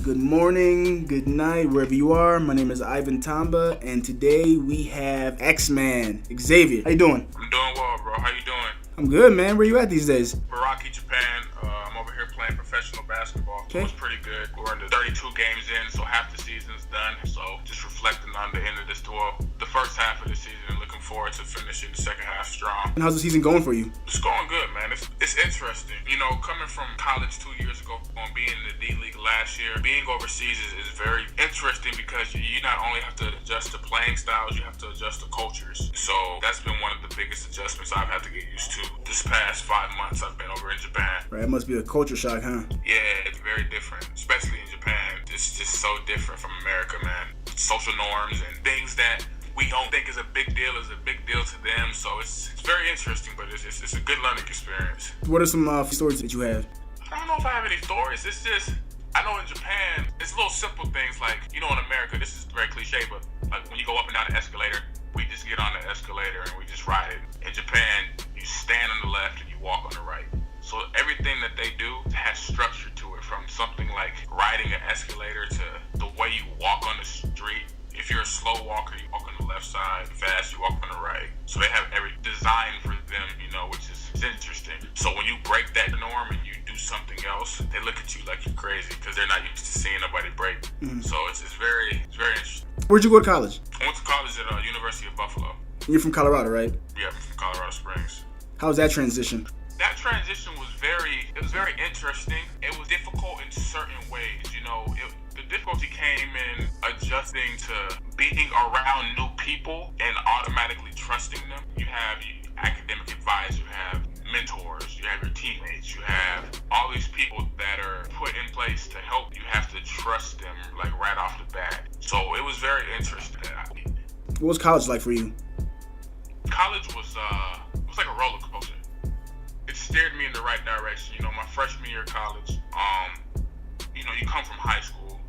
Good morning, good night, wherever you are. My name is Ivan Tamba, and today we have X-Man, Xavier. How you doing? I'm doing well, bro. How you doing? I'm good, man. Where you at these days? Meraki, Japan. I'm over here playing professional basketball. Okay. It was pretty good. We're into 32 games in, so half the season's done. So just reflecting on the end of this tour, the first half of the season, and looking forward to finishing the second half strong. And how's the season going for you? It's going good, man. It's interesting. You know, coming from college 2 years ago, on being in the D League last year, being overseas is very interesting because you not only have to adjust to playing styles, you have to adjust to cultures. So that's been one of the biggest adjustments I've had to get used to. This past 5 months I've been over in Japan. Right, it must be a culture shock, huh? Yeah, it's very different, especially in Japan. It's just so different from America, man. Social norms and things that we don't think is a big deal to them. So it's very interesting, but it's a good learning experience. What are some stories that you have? I don't know if I have any stories. It's just, I know in Japan, it's little simple things like, you know, in America, this is very cliche, but like when you go up and down the escalator, we just get on the escalator and we just ride it. In Japan, you stand on the left and you walk on the right. So everything that they do has structure to it, from something like riding an escalator to the way you walk on the street. If you're a slow walker, you walk on the left side. Fast, you walk on the right. So they have every design for them, you know, which is interesting. So when you break that norm and you do something else, they look at you like you're crazy because they're not used to seeing nobody break. Mm-hmm. So it's very interesting. Where'd you go to college? I went to college at University of Buffalo. You're from Colorado, right? Yeah, I'm from Colorado Springs. How was that transition? That transition was very interesting. It was difficult in certain ways, you know. The difficulty came in adjusting to being around new people and automatically trusting them. You have your academic advisor, you have mentors, you have your teammates, you have all these people that are put in place to help. You have to trust them like right off the bat. So it was very interesting. What was college like for you? College was like a roller coaster. It steered me in the right direction. You know, my freshman year of college, you know, you come from high school,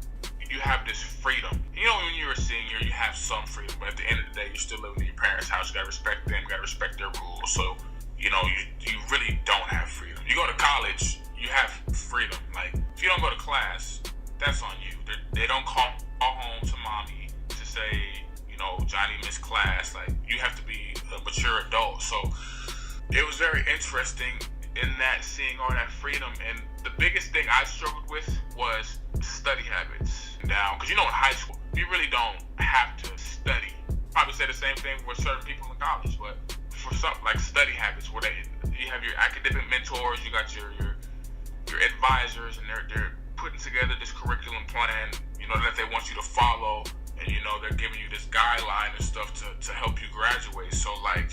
you have this freedom. You know, when you're a senior, you have some freedom, but at the end of the day, you're still living in your parents' house. You gotta respect them, you gotta respect their rules. So, you know, you really don't have freedom. You go to college, you have freedom. Like, if you don't go to class, that's on you. They don't call home to mommy to say, you know, Johnny missed class. Like, you have to be a mature adult. So it was very interesting in that, seeing all that freedom. And the biggest thing I struggled with was study habits. Now, because you know, in high school, you really don't have to study. Probably say the same thing with certain people in college, but for something like study habits, where you have your academic mentors, you got your advisors, and they're putting together this curriculum plan, you know, that they want you to follow, and you know, they're giving you this guideline and stuff to help you graduate. So like,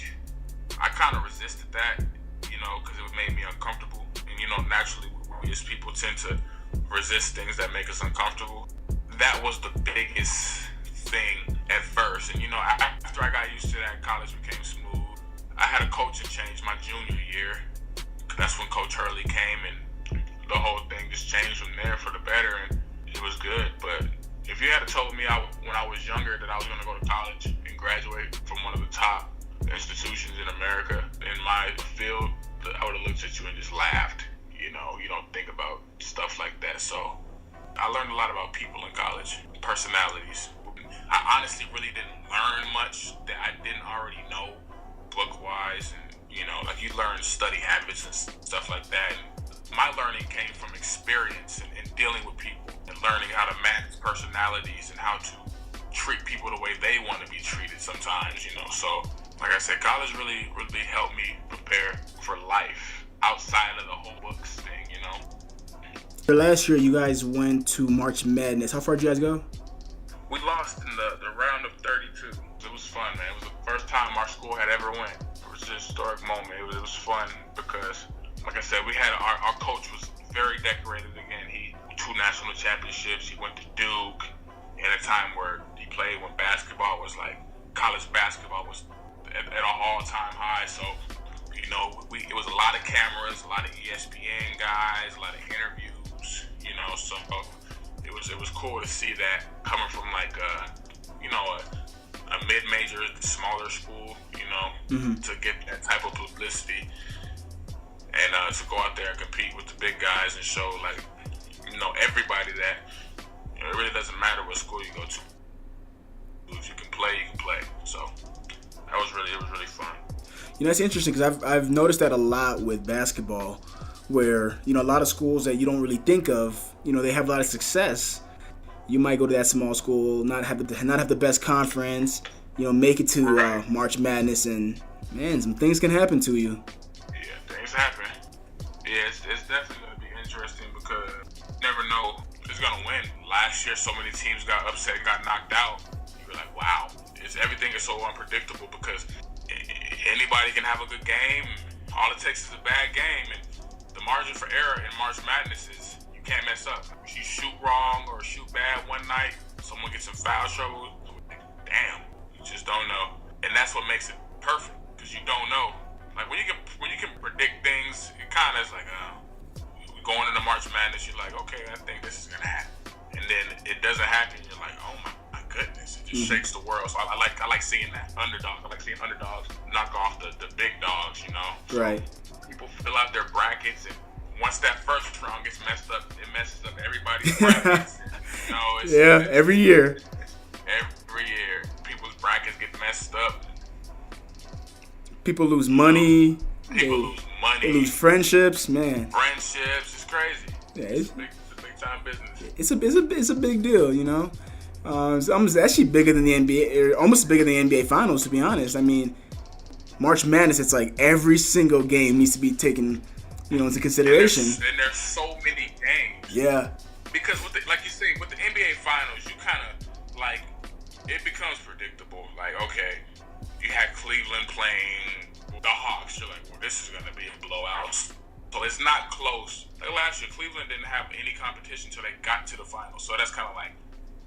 I kind of resisted that, you know, because it made me uncomfortable. And you know, naturally, we as people tend to resist things that make us uncomfortable. That was the biggest thing at first. And you know, after I got used to that, college became smooth. I had a coaching change my junior year. That's when Coach Hurley came, and the whole thing just changed from there for the better, and it was good. But if you had told me when I was younger that I was going to go to college and graduate from one of the top institutions in America in my field, I would have looked at you and just laughed. You know, you don't think about stuff like that. So I learned a lot about people in college, personalities. I honestly really didn't learn much that I didn't already know book-wise, and you know, like you learn study habits and stuff like that. And my learning came from experience and dealing with people and learning how to manage personalities and how to treat people the way they want to be treated sometimes, you know. So like I said, college really helped me prepare for life outside of the whole books thing, you know. Last year, you guys went to March Madness. How far did you guys go? We lost in the round of 32. It was fun, man. It was the first time our school had ever went. It was a historic moment. It was fun because, like I said, we had our coach was very decorated again. He 2 national championships. He went to Duke in a time where he played when basketball was like, college basketball was at an all-time high. So, you know, it was a lot of cameras, a lot of ESPN guys, a lot of interviews, you know. So it was cool to see that coming from like a mid-major, smaller school, you know, to get that type of publicity and to go out there and compete with the big guys and show like, you know, everybody that It really doesn't matter what school you go to. If you can play, you can play. So it was really fun. That's interesting because I've noticed that a lot with basketball, where a lot of schools that you don't really think of, they have a lot of success. You might go to that small school, not have the best conference, make it to March Madness, and man, some things can happen to you. Yeah, things happen. Yeah, it's definitely gonna be interesting because you never know who's gonna win. Last year, so many teams got upset, got knocked out. You were like, wow, everything is so unpredictable because anybody can have a good game. All it takes is a bad game, and the margin for error in March Madness is you can't mess up. If you shoot wrong or shoot bad one night, someone gets in foul trouble. Damn, you just don't know, and that's what makes it perfect because you don't know. Like when you can predict things, it kind of is like, going into March Madness, you're like, okay, I think this is gonna happen, and then it doesn't happen. You're like, oh my goodness, it just shakes the world. So I like seeing that underdog. I like seeing underdogs knock off the big dogs. So right. People fill out their brackets, and once that first round gets messed up, it messes up everybody's brackets. Every year. Every year, people's brackets get messed up. People lose money. They lose friendships, man. Friendships, it's crazy. Yeah, it's a big time business. It's a big deal, It's almost actually bigger than the NBA, or almost bigger than the NBA Finals, to be honest. I mean, March Madness, it's like every single game needs to be taken, into consideration. And there's so many games. Yeah. Because like you say, with the NBA Finals, you kind of like it becomes predictable. Like, okay, you had Cleveland playing the Hawks. You're like, well, this is gonna be a blowout. So it's not close. Like last year, Cleveland didn't have any competition until they got to the finals. So that's kind of like.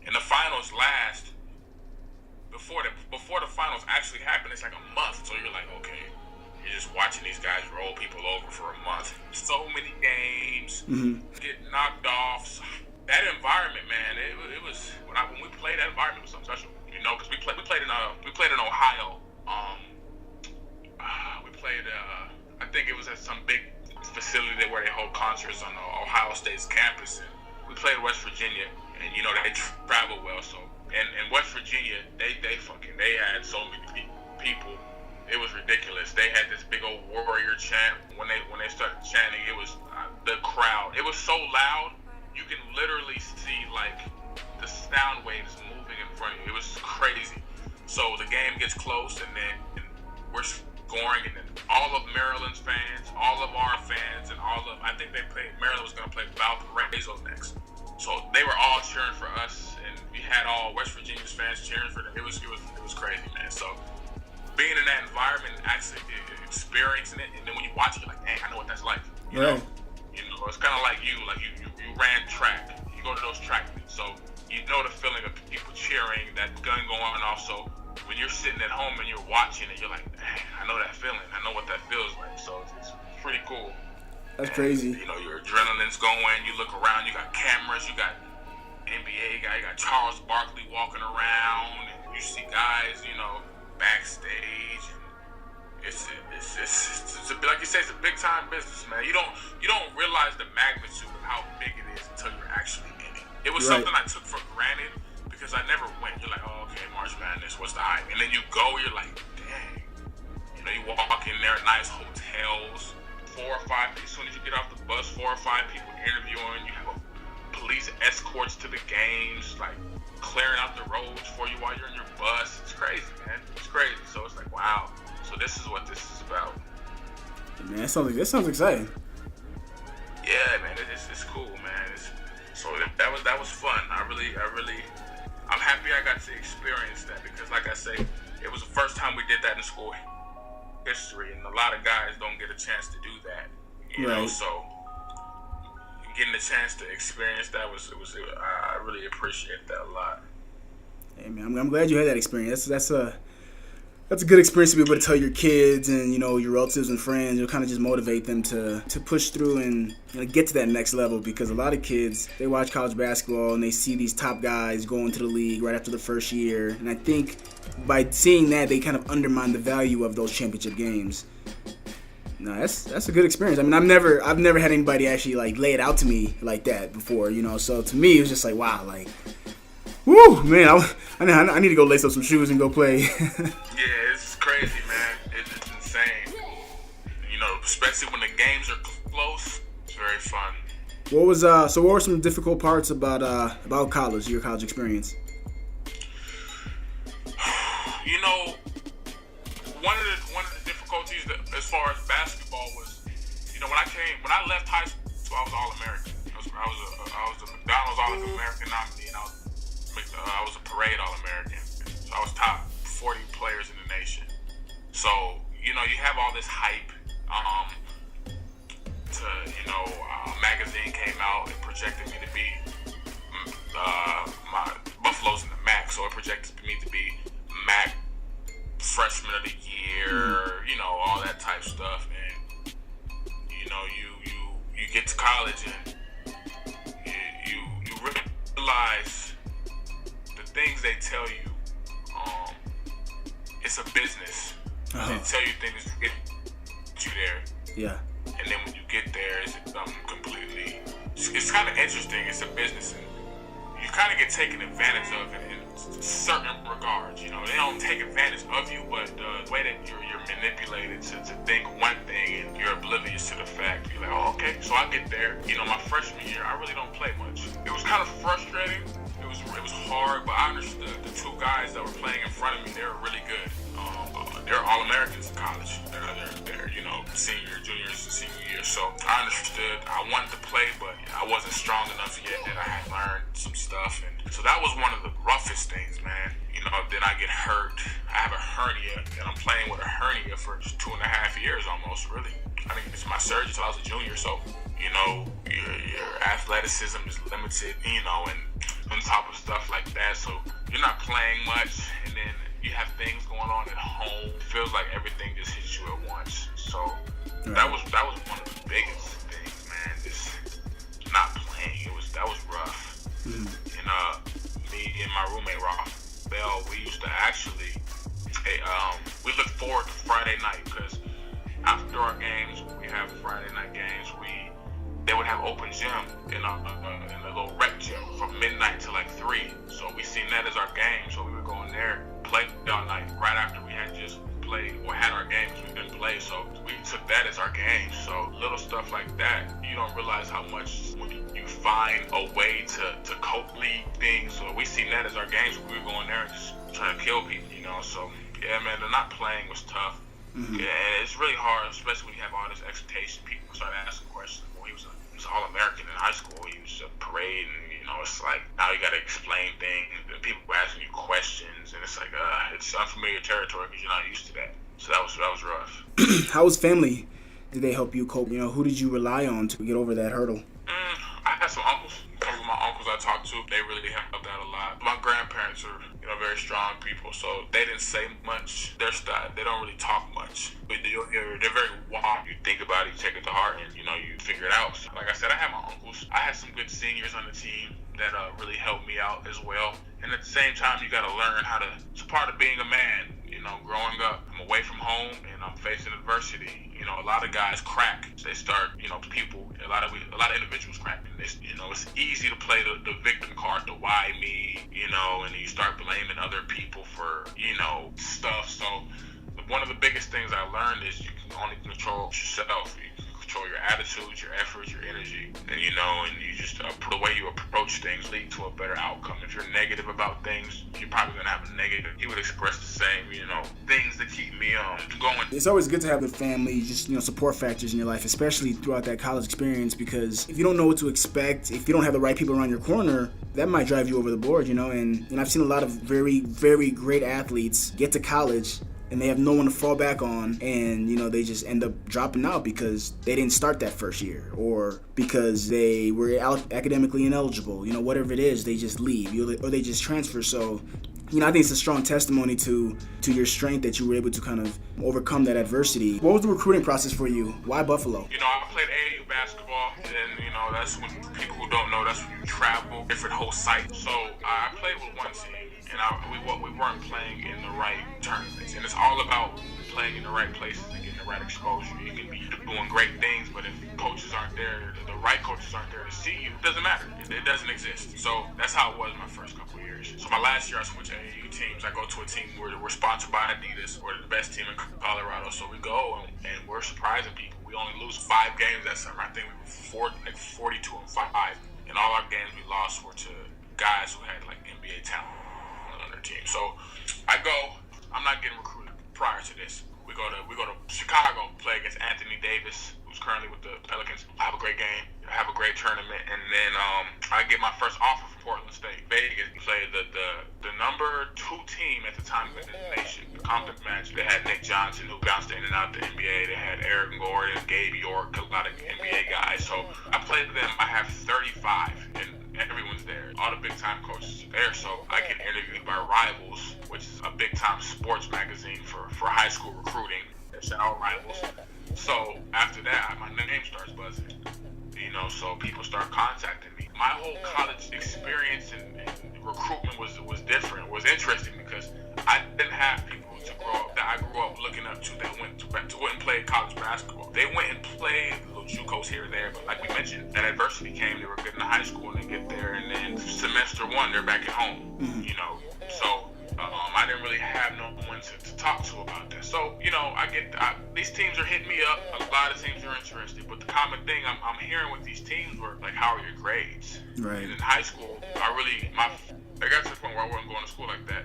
And the finals last before the finals actually happen. It's like a month, so you're like, okay, you're just watching these guys roll people over for a month. So many games, get knocked off. That environment, man, it was when we played. That environment was something special, because we played in Ohio. We played. I think it was at some big facility where they hold concerts on Ohio State's campus. And we played West Virginia. And they travel well, so and West Virginia, they had so many people, it was ridiculous. They had this big old warrior chant. When they started chanting, it was the crowd. It was so loud, you can literally see like the sound waves moving in front of you. It was crazy. So the game gets close, and then we're scoring, and then all of Maryland's fans, all of our fans, and I think Maryland was going to play Valparaiso next. So they were all cheering for us, and we had all West Virginia's fans cheering for them. It was crazy, man. So being in that environment, actually experiencing it, and then when you watch it, you're like, dang, I know what that's like. You know, it's kind of like you ran track. You go to those track meets, so you know the feeling of people cheering, that gun going off. So when you're sitting at home and you're watching it, you're like, dang, I know that feeling. I know what that feels like. So it's pretty cool. That's crazy. Your adrenaline's going. You look around. You got cameras. You got NBA guy. You got Charles Barkley walking around. And you see guys, backstage. It's like you say, it's a big time business, man. You don't realize the magnitude of how big it is until you're actually in it. It was something I took for granted because I never went. You're like, oh, okay, March Madness. What's the hype? And then you go. You're like, dang. You walk in there, nice hotels. 4 or 5, as soon as you get off the bus, 4 or 5 people interviewing. You have police escorts to the games, like clearing out the roads for you while you're in your bus. It's crazy, man. It's crazy. So it's like, wow. So this is what this is about. Man, that sounds exciting. Yeah, man. It's cool, man. So that was fun. I'm happy I got to experience that because, like I say, it was the first time we did that in school history, and a lot of guys don't get a chance to do that, you know. So getting a chance to experience that I really appreciate that a lot. Hey man, I'm glad you had that experience. That's a good experience to be able to tell your kids and your relatives and friends. You'll kind of just motivate them to push through and get to that next level, because a lot of kids, they watch college basketball and they see these top guys going to the league right after the first year, and I think by seeing that, they kind of undermine the value of those championship games. No, that's a good experience. I mean, I've never had anybody actually like lay it out to me like that before, you know. So to me, it was just like, wow, like, woo, man, I need to go lace up some shoes and go play. Yeah, it's crazy, man. It's insane. You know, especially when the games are close, it's very fun. What were some difficult parts about college, your college experience? You know, one of the difficulties that, as far as basketball was, you know, when I left high school, I was All-American. I was a McDonald's All-American nominee, and I was a parade All-American. So I was top 40 players in the nation. So, you know, you have all this hype. A magazine came out and projected me to be my Buffalo's in the MAC, so it projected me to be MAC freshman of the year, you know, all that type stuff. And you know, you get to college and you realize the things they tell you. It's a business. Uh-huh. They tell you things to get you there. Yeah. And then when you get there, it's completely. It's kind of interesting. It's a business, and you kind of get taken advantage of in certain regards. You know, they don't take advantage of you, but the way that you're manipulated to think one thing, and you're oblivious to the fact. You're like, oh, okay. So I get there. You know, my freshman year, I really don't play much. It was kind of frustrating. It was hard, but I understood the two guys that were playing in front of me. They were really good. They're All-Americans in college. They're you know, juniors, and senior year. So I understood. I wanted to play, but I wasn't strong enough yet. And I had learned some stuff, and so that was one of the roughest things, man. You know, then I get hurt. I have a hernia, and I'm playing with a hernia for 2.5 years almost. Really, I didn't get to my surgery until I was a junior. So you know, your athleticism is limited. You know, and on top of stuff like that, so you're not playing much, and then you have things going on at home. It feels like everything just hits you at once. So that was one of the biggest things, man. Just not playing. That was rough. Mm. And me and my roommate Rob Bell, we used to actually we look forward to Friday night, because after our games, we have Friday night games. They would have open gym in a little rec gym from midnight to like 3. So we seen that as our game. So we would go in there, play all night. Right after we had just played or had our games, we didn't play. So we took that as our game. So little stuff like that, you don't realize how much when you find a way to cope lead things. So we seen that as our games. We would go in there and just try to kill people, you know. So yeah, man, the not playing was tough. Mm-hmm. Yeah, and it's really hard, especially when you have all this expectation. People start asking questions. Well, he was All-American in high school. He was a parade, and you know, it's like now you got to explain things, and people were asking you questions, and it's like it's unfamiliar territory because you're not used to that. So that was rough. How was family? Did they help you cope? You know, who did you rely on to get over that hurdle? I had some uncles. Some of my uncles I talked to, they really helped out a lot. My grandparents are, you know, very strong people, so they didn't say much. Their style, they don't really talk much. But you'll hear, they're very wild. You think about it, you take it to heart, and you know, you figure it out. So, like I said, I had my uncles. I had some good seniors on the team that really helped me out as well. And at the same time, you got to learn how to. It's part of being a man. You know, growing up, I'm away from home and I'm facing adversity. You know, a lot of guys crack. They start, you know, a lot of individuals crack. And you know, it's easy to play the victim card, the why me, you know, and you start blaming other people for, you know, stuff. So one of the biggest things I learned is you can only control yourself. You can control your attitude, your effort, your energy, and you know, and you just the way you approach things lead to a better outcome. If you're negative about things, you're probably gonna have a negative. He would express the same, you know, things that keep me going. It's always good to have the family, just, you know, support factors in your life, especially throughout that college experience, because if you don't know what to expect, if you don't have the right people around your corner, that might drive you over the board, you know. And I've seen a lot of very, very great athletes get to college and they have no one to fall back on, and you know, they just end up dropping out because they didn't start that first year, or because they were academically ineligible, you know, whatever it is, they just leave, or they just transfer. So, you know, I think it's a strong testimony to your strength that you were able to kind of overcome that adversity. What was the recruiting process for you? Why Buffalo? You know, I played AAU basketball, and you know, that's when people who don't know, that's when you travel different whole sites. So I played with one team, and we weren't playing in the right tournaments, and it's all about playing in the right places and getting the right exposure. You can be doing great things, but if coaches aren't there, the right coaches aren't there to see you, it doesn't matter. It doesn't exist. So that's how it was my first couple of years. So my last year I switched to AAU teams. I go to a team where we're sponsored by Adidas. We're the best team in Colorado. So we go and we're surprising people. We only lose 5 games that summer. I think we were 42-5. And all our games we lost were to guys who had like NBA talent on their team. So I go. I'm not getting recruited prior to this. We go to Chicago, play against Anthony Davis, who's currently with the Pelicans. I have a great game. I have a great tournament, and then I get my first offer from Portland State. Vegas played the number 2 team at the time in the nation. The conference match. They had Nick Johnson, who bounced in and out the NBA. They had Eric Gordon, Gabe York, a lot of NBA guys. So I played them. I have 35, and everyone's there. All the big time coaches are there. So I get interviewed by Rivals, which is a big time sports magazine for high school recruiting. Shout out Rivals. So after that, my name starts buzzing. So people start contacting me. My whole college experience and recruitment was different. It was interesting because I didn't have people to grow up that I grew up looking up to that went and played college basketball. They went and played little JUCOs here and there, but like we mentioned, that adversity came. They were getting to high school and they get there, and then semester 1 they're back at home. So I didn't really have no one to talk to about that. So, these teams are hitting me up. A lot of teams are interested. But the common thing I'm hearing with these teams were, like, how are your grades? Right. And in high school, I got to the point where I wasn't going to school like that.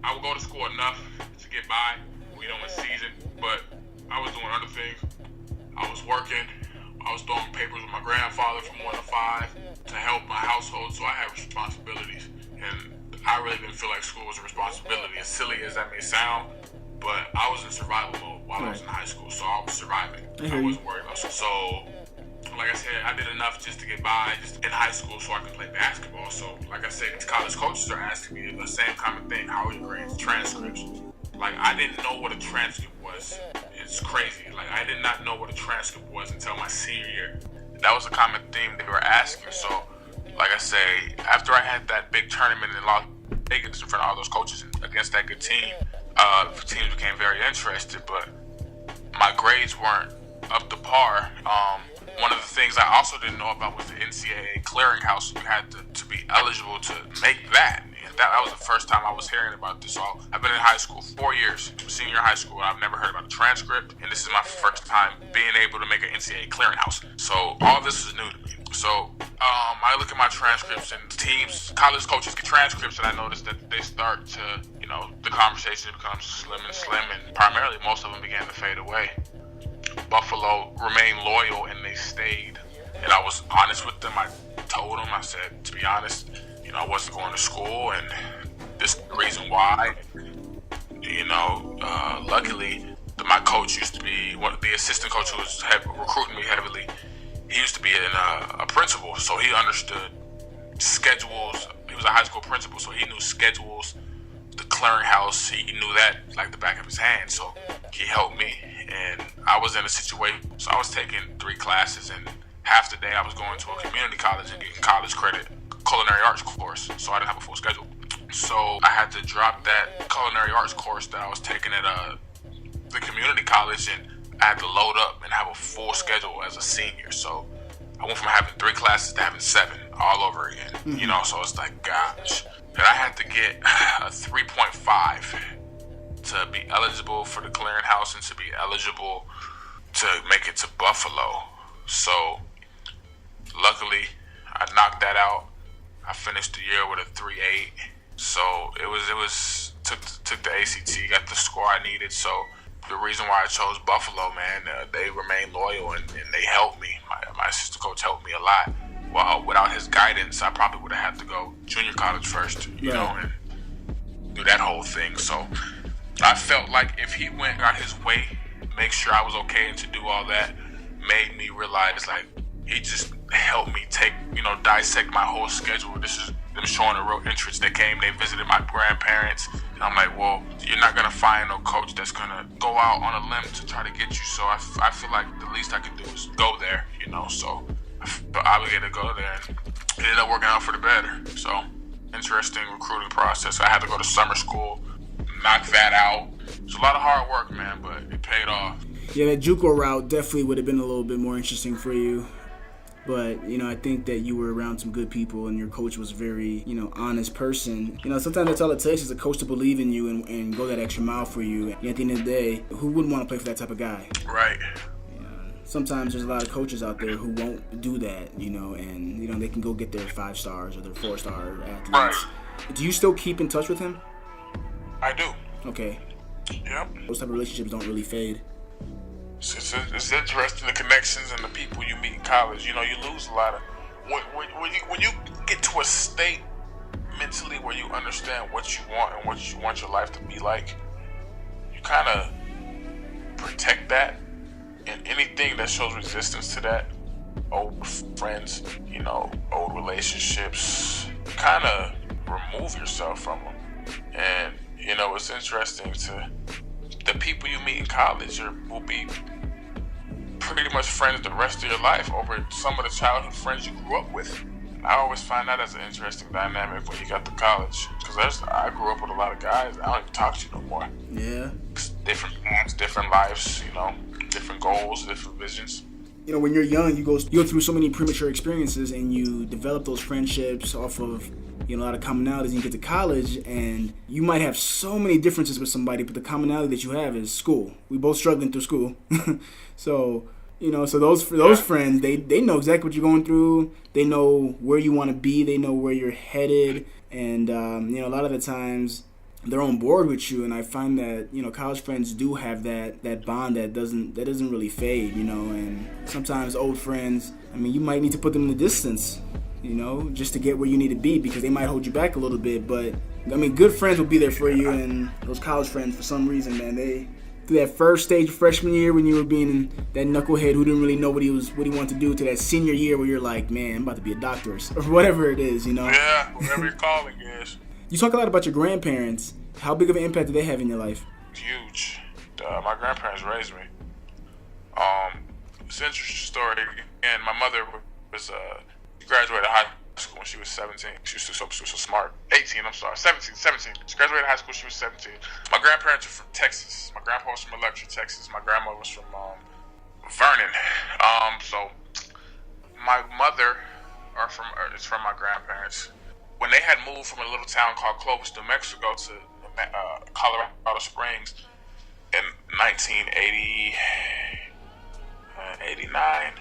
I would go to school enough to get by, in season. But I was doing other things. I was working. I was throwing papers with my grandfather from 1 to 5 to help my household. So I had responsibilities. And I really didn't feel like school was a responsibility, as silly as that may sound, but I was in survival mode while I was in high school, so I was surviving. I wasn't worried about it. So, like I said, I did enough just to get by, just in high school, so I could play basketball. So, like I said, these college coaches are asking me the same kind of thing. How are your grades? Transcripts. Like, I didn't know what a transcript was. It's crazy. Like, I did not know what a transcript was until my senior year. That was a common theme they were asking. So, like I say, after I had that big tournament in Las Vegas in front of all those coaches and against that good team, teams became very interested, but my grades weren't up to par. One of the things I also didn't know about was the NCAA clearinghouse. You had to be eligible to make that. And that was the first time I was hearing about this. So I've been in high school 4 years, senior high school, and I've never heard about a transcript. And this is my first time being able to make an NCAA clearinghouse. So all this was new to me. So I look at my transcripts, and teams, college coaches get transcripts, and I noticed that they start to, the conversation becomes slim, and primarily most of them began to fade away. Buffalo remained loyal, and they stayed. And I was honest with them. I told them, I said, to be honest, I wasn't going to school, and this is the reason why. Luckily, my coach used to be the assistant coach who was recruiting me heavily. He used to be a principal, so he understood schedules. He was a high school principal, so he knew schedules, the clearinghouse. He knew that like the back of his hand, so he helped me. And I was in a situation, so I was taking 3 classes, and half the day I was going to a community college and getting college credit, culinary arts course, so I didn't have a full schedule. So I had to drop that culinary arts course that I was taking at the community college, and I had to load up and have a full schedule as a senior. So I went from having 3 classes to having 7 all over again, so it's like, gosh. And I had to get a 3.5 to be eligible for the clearinghouse and to be eligible to make it to Buffalo. So luckily, I knocked that out. I finished the year with a 3.8. So it was took the ACT, got the score I needed. So the reason why I chose Buffalo, man, they remained loyal and they helped me. My assistant coach helped me a lot. Well, without his guidance, I probably would have had to go junior college first, and do that whole thing. So I felt like if he went out his way, make sure I was okay, and to do all that, made me realize, like, he just helped me dissect my whole schedule. This is them showing a real interest. They came, they visited my grandparents, and I'm like, well, you're not gonna find no coach that's gonna go out on a limb to try to get you. So I feel like the least I could do is go there, So I felt obligated to go there, and it ended up working out for the better. So interesting recruiting process. I had to go to summer school, knock that out, It's a lot of hard work, man, but it paid off. Yeah, that JUCO route definitely would have been a little bit more interesting for you. But, I think that you were around some good people and your coach was a very, honest person. Sometimes that's all it takes is a coach to believe in you and go that extra mile for you. And at the end of the day, who wouldn't want to play for that type of guy? Right. Sometimes there's a lot of coaches out there who won't do that, and, they can go get their 5 stars or their 4-star athletes. Right. Do you still keep in touch with him? I do. Okay. Yep. Those type of relationships don't really fade. It's interesting, the connections and the people you meet in college. You lose a lot of when you get to a state mentally where you understand what you want and what you want your life to be like. You kind of protect that, and anything that shows resistance to that, old friends, old relationships, you kind of remove yourself from them. And it's interesting to the people you meet in college will be pretty much friends the rest of your life over some of the childhood friends you grew up with. I always find that as an interesting dynamic when you got to college, because I grew up with a lot of guys I don't even talk to no more. Yeah. Different paths, different lives, different goals, different visions. When you're young, you go through so many premature experiences and you develop those friendships off of a lot of commonalities, and you get to college and you might have so many differences with somebody, but the commonality that you have is school. We both struggling through school. So those friends, they know exactly what you're going through. They know where you want to be. They know where you're headed. And, a lot of the times they're on board with you. And I find that, college friends do have that bond that doesn't really fade, and sometimes old friends, you might need to put them in the distance, just to get where you need to be, because they might hold you back a little bit. But, good friends will be there for you. And those college friends, for some reason, man, through that first stage of freshman year when you were being that knucklehead who didn't really know what he wanted to do, to that senior year where you're like, man, I'm about to be a doctor or whatever it is, Yeah, whatever your calling is. You talk a lot about your grandparents. How big of an impact do they have in your life? Huge. My grandparents raised me. It's an interesting story. And my mother was graduated high school when she was 17. She was so smart. 18, I'm sorry. 17. She graduated high school, she was 17. My grandparents are from Texas. My grandpa was from Electra, Texas. My grandma was from Vernon. So my mother is from my grandparents. When they had moved from a little town called Clovis, New Mexico to Colorado Springs in 1980, 89,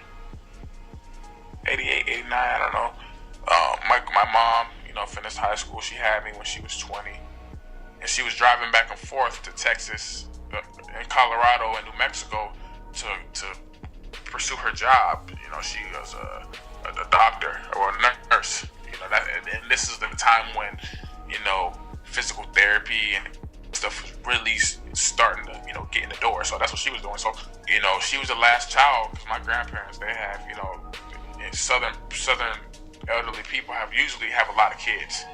88, 89, I don't know. My mom, finished high school. She had me when she was 20. And she was driving back and forth to Texas, in Colorado and New Mexico to pursue her job. She was a doctor or a nurse. And this is the time when, physical therapy and stuff was really starting to, get in the door. So that's what she was doing. So, she was the last child, because my grandparents, they have, in southern elderly people usually have a lot of kids.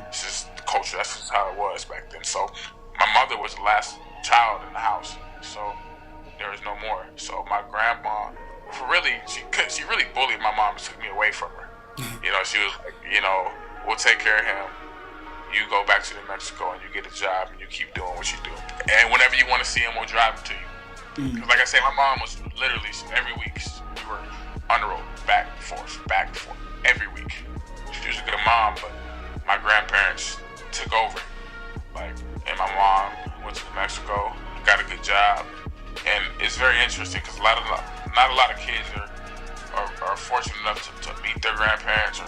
It's just the culture. That's just how it was back then. So my mother was the last child in the house. So there was no more. So my grandma, she really bullied my mom and took me away from her. She was like, we'll take care of him. You go back to New Mexico and you get a job and you keep doing what you do. And whenever you want to see him, we'll drive him to you. Because like I said, my mom was literally, every week we were on the road, back and forth, every week. She was a good mom, but my grandparents took over. And my mom went to New Mexico, got a good job. And it's very interesting because not a lot of kids are fortunate enough to meet their grandparents or,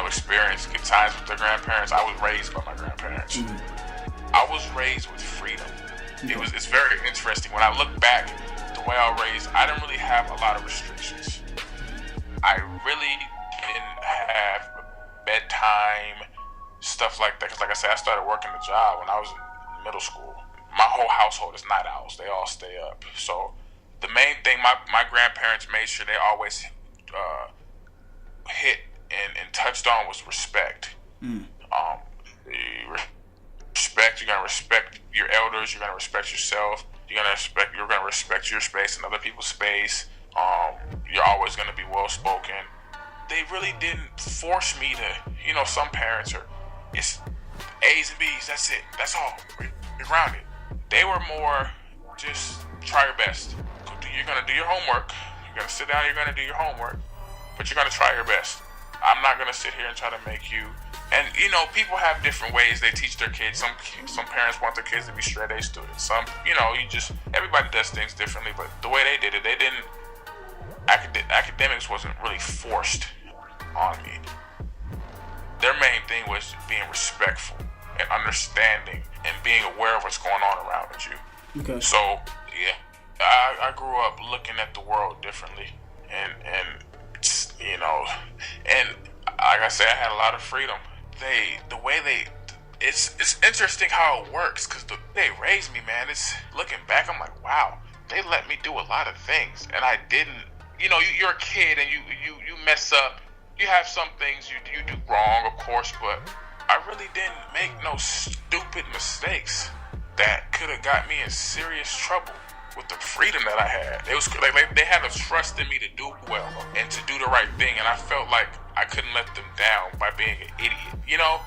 experience good times with their grandparents. I was raised by my grandparents. I was raised with freedom. It's very interesting. When I look back, the way I was raised, I didn't really have a lot of restrictions. I really didn't have bedtime, stuff like that. Because like I said, I started working the job when I was in middle school. My whole household is night owls. They all stay up. So the main thing my grandparents made sure they always hit and touched on was respect. Respect. You're gonna respect your elders. You're gonna respect yourself. You're gonna respect your space and other people's space. You're always gonna be well spoken. They really didn't force me to. Some parents it's A's and B's. That's it. That's all. You're grounded. They were more just try your best. You're going to do your homework. You're going to sit down, you're going to do your homework, but you're going to try your best. I'm not going to sit here and try to make you. And, you know, people have different ways they teach their kids. Some parents want their kids to be straight A students. Some, you know, everybody does things differently, but the way they did it, academics wasn't really forced on me. Their main thing was being respectful and understanding and being aware of what's going on around you. Okay. So, yeah, I grew up looking at the world differently, and you know, and like I said, I had a lot of freedom. It's interesting how it works, because they raised me, man. It's looking back, I'm like, wow, they let me do a lot of things, and I didn't. You know, you're a kid and you mess up. You have some things you do wrong, of course, but I really didn't make no stupid mistakes that could have got me in serious trouble with the freedom that I had. It was like they had a trust in me to do well and to do the right thing, and I felt like I couldn't let them down by being an idiot. You know,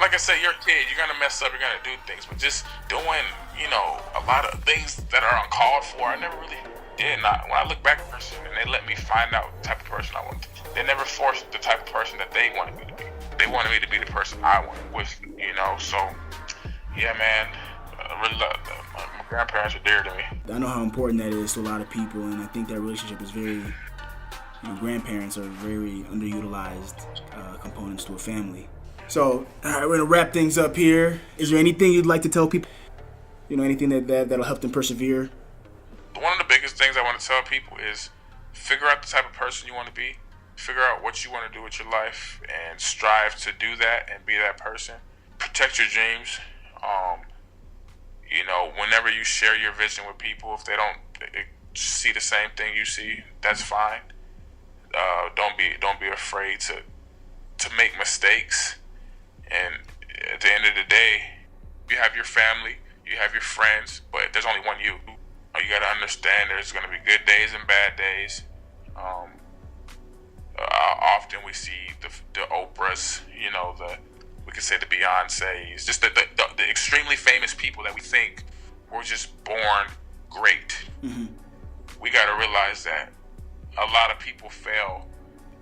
like I said, you're a kid, you're gonna mess up, you're gonna do things, but just doing, you know, a lot of things that are uncalled for, I never really did. Not when I look back at the person and they let me find out the type of person I wanted. They never forced the type of person that they wanted me to be. They wanted me to be the person I wanted with, you know. So, yeah, man. I really love them. My grandparents are dear to me. I know how important that is to a lot of people, and I think that relationship is very. Grandparents are very underutilized components to a family. So, all right, we're gonna wrap things up here. Is there anything you'd like to tell people? You know, anything that'll help them persevere? One of the biggest things I want to tell people is figure out the type of person you want to be. Figure out what you want to do with your life and strive to do that and be that person. Protect your dreams. You know, whenever you share your vision with people, if they don't see the same thing you see, that's fine. Don't be afraid to make mistakes. And at the end of the day, you have your family, you have your friends, but there's only one you. You got to understand there's going to be good days and bad days. Often we see the Oprahs, you know, we could say the Beyoncés, just the extremely famous people that we think were just born great. Mm-hmm. We got to realize that a lot of people fail.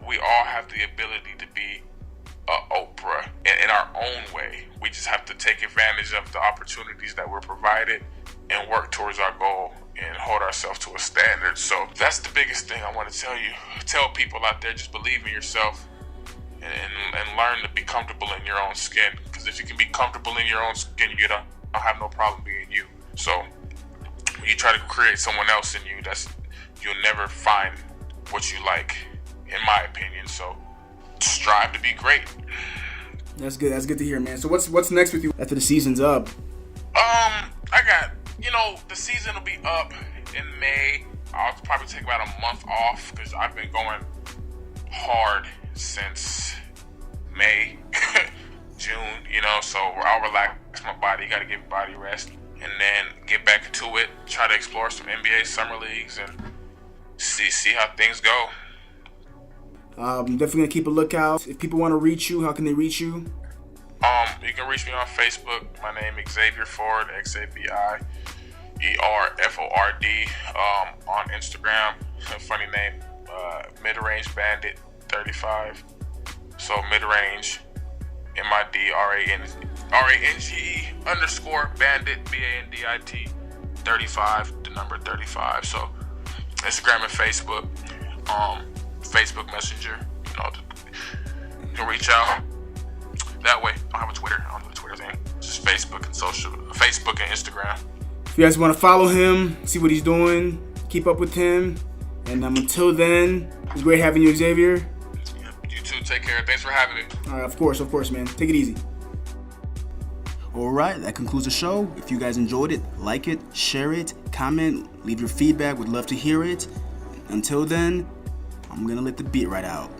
We all have the ability to be Oprah in our own way. We just have to take advantage of the opportunities that we're provided and work towards our goal and hold ourselves to a standard. So that's the biggest thing I want to tell you. Tell people out there, just believe in yourself and learn to be comfortable in your own skin. Because if you can be comfortable in your own skin, you don't have no problem being you. So when you try to create someone else in you, you'll never find what you like, in my opinion. So strive to be great. That's good. That's good to hear, man. So what's next with you after the season's up? I got, the season will be up in May. I'll probably take about a month off because I've been going hard since May, June, so I'll relax my body. Got to give body rest and then get back into it. Try to explore some NBA summer leagues and see how things go. I'm definitely going to keep a lookout. If people want to reach you, how can they reach you? You can reach me on Facebook. My name is Xavier Ford, XAVIERFORD. On Instagram, a funny name, Midrange Bandit 35. So midrange, MIDRANGE _ Bandit BANDIT 35, the number 35. So Instagram and Facebook, Facebook Messenger, you can reach out that way. I don't have a Twitter. I don't do a Twitter thing. Just Facebook and Instagram. If you guys want to follow him, see what he's doing, keep up with him. And until then, it's great having you, Xavier. You too. Take care. Thanks for having me. All right, of course, man. Take it easy. All right, that concludes the show. If you guys enjoyed it, like it, share it, comment, leave your feedback. Would love to hear it. Until then, I'm going to let the beat right out.